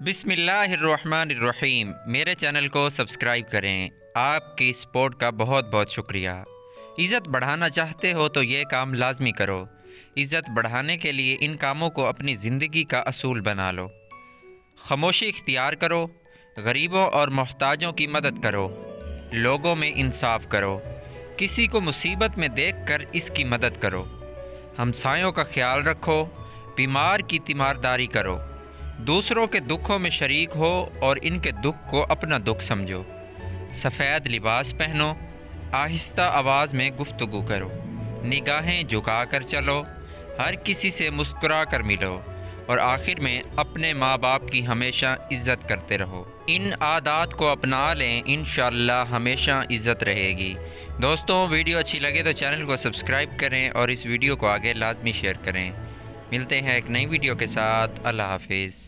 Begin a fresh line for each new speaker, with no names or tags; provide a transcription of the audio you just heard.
بسم اللہ الرحمن الرحیم۔ میرے چینل کو سبسکرائب کریں۔ آپ کی سپورٹ کا بہت بہت شکریہ۔ عزت بڑھانا چاہتے ہو تو یہ کام لازمی کرو۔ عزت بڑھانے کے لیے ان کاموں کو اپنی زندگی کا اصول بنا لو۔ خاموشی اختیار کرو، غریبوں اور محتاجوں کی مدد کرو، لوگوں میں انصاف کرو، کسی کو مصیبت میں دیکھ کر اس کی مدد کرو، ہمسایوں کا خیال رکھو، بیمار کی تیمارداری کرو، دوسروں کے دکھوں میں شریک ہو اور ان کے دکھ کو اپنا دکھ سمجھو، سفید لباس پہنو، آہستہ آواز میں گفتگو کرو، نگاہیں جھکا کر چلو، ہر کسی سے مسکرا کر ملو، اور آخر میں اپنے ماں باپ کی ہمیشہ عزت کرتے رہو۔ ان عادات کو اپنا لیں، انشاءاللہ ہمیشہ عزت رہے گی۔ دوستوں، ویڈیو اچھی لگے تو چینل کو سبسکرائب کریں اور اس ویڈیو کو آگے لازمی شیئر کریں۔ ملتے ہیں ایک نئی ویڈیو کے ساتھ۔ اللہ حافظ۔